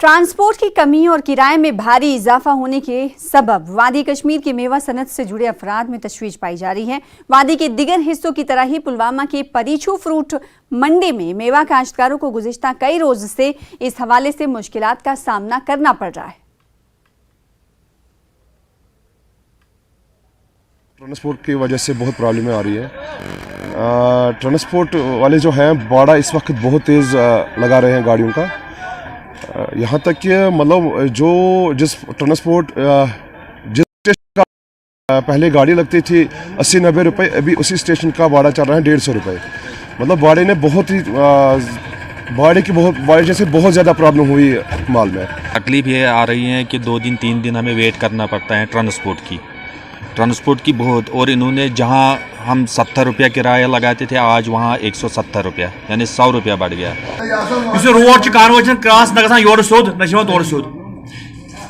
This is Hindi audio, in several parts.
ट्रांसपोर्ट की कमी और किराए में भारी इजाफा होने के सबब वादी कश्मीर की मेवा सनत से जुड़े अफराद में तशवीश पाई जा रही है। वादी के दिगर हिस्सों की तरह ही पुलवामा के परीछू फ्रूट मंडी में मेवा काश्तकारों को गुज़िश्ता कई रोज से इस हवाले से मुश्किलात का सामना करना पड़ रहा है। ट्रांसपोर्ट की वजह से बहुत प्रॉब्लम आ रही है। ट्रांसपोर्ट वाले जो हैं भाड़ा इस वक्त बहुत तेज़ लगा रहे हैं गाड़ियों का। यहाँ तक कि मतलब जिस ट्रांसपोर्ट जिस स्टेशन का पहले गाड़ी लगती थी 80-90 रुपये, अभी उसी स्टेशन का भाड़ा चल रहा है 150 रुपये। मतलब भाड़े ने भाड़े से बहुत ज़्यादा प्रॉब्लम हुई माल में। तकलीफ ये आ रही है कि 2 दिन 3 दिन हमें वेट करना पड़ता है ट्रांसपोर्ट की बहुत। और इन्होंने जहाँ हम 70 रुपया किराया लगाते थे आज वहाँ 170 रुपया यानी 100 रुपया बढ़ गया। रोड कानवाई क्रॉस न योर सोद न तोर सोद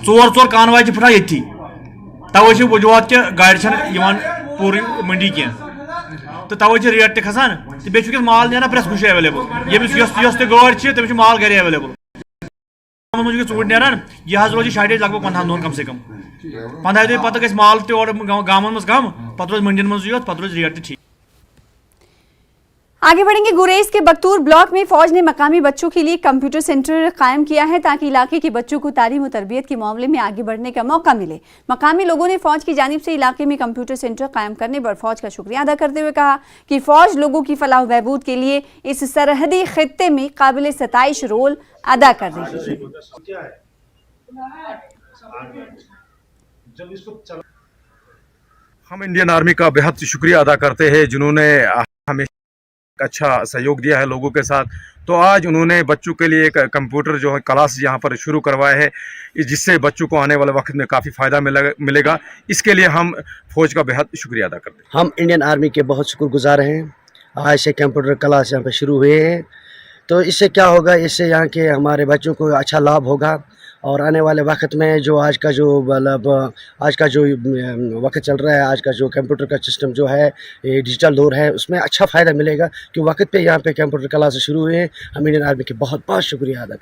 4 कानवाई फटा ये तवे वजूहत कि गाड़ पूरी मंडी कह तो तवे रेट खसान तो बे माल ना प्रेस कुछ एवेलेबल यस गाड़ तमिस माल घर एवेलेबल चूट नान यह रोज शार्टेज लगभग 15 दिन कम से कम 15 दिन पत ग माल गाँव कम पत रोज मंडियन मज पत रोज रेट ठीक। आगे बढ़ेंगे। गुरेज के बख्तूर ब्लॉक में फौज ने मकामी बच्चों के लिए कंप्यूटर सेंटर कायम किया है ताकि इलाके के बच्चों को तालीम और तरबियत के मामले में आगे बढ़ने का मौका मिले। मकामी लोगों ने फौज की जानिब से इलाके में कंप्यूटर सेंटर कायम करने पर फौज का शुक्रिया अदा करते हुए कहा कि फौज लोगों की फलाह बहबूद के लिए इस सरहदी खित्ते में काबिल सताइश रोल अदा कर रही है। हम इंडियन आर्मी का बेहद शुक्रिया अदा करते हैं जिन्होंने हमें अच्छा सहयोग दिया है लोगों के साथ। तो आज उन्होंने बच्चों के लिए एक कंप्यूटर जो है क्लास यहाँ पर शुरू करवाया है जिससे बच्चों को आने वाले वक्त में काफ़ी फ़ायदा मिलेगा। इसके लिए हम फौज का बेहद शुक्रिया अदा करते हैं। हम इंडियन आर्मी के बहुत शुक्रगुजार हैं। आज से कंप्यूटर क्लास यहाँ पर शुरू हुए हैं तो इससे क्या होगा, इससे यहाँ के हमारे बच्चों को अच्छा लाभ होगा और आने वाले वक्त में जो आज का जो वक्त चल रहा है, आज का जो कंप्यूटर का सिस्टम जो है ये डिजिटल दौर है उसमें अच्छा फ़ायदा मिलेगा कि वक्त पे यहाँ पे कंप्यूटर क्लास शुरू हुए हैं। हम इंडियन आर्मी के बहुत बहुत शुक्रिया अदा करते हैं।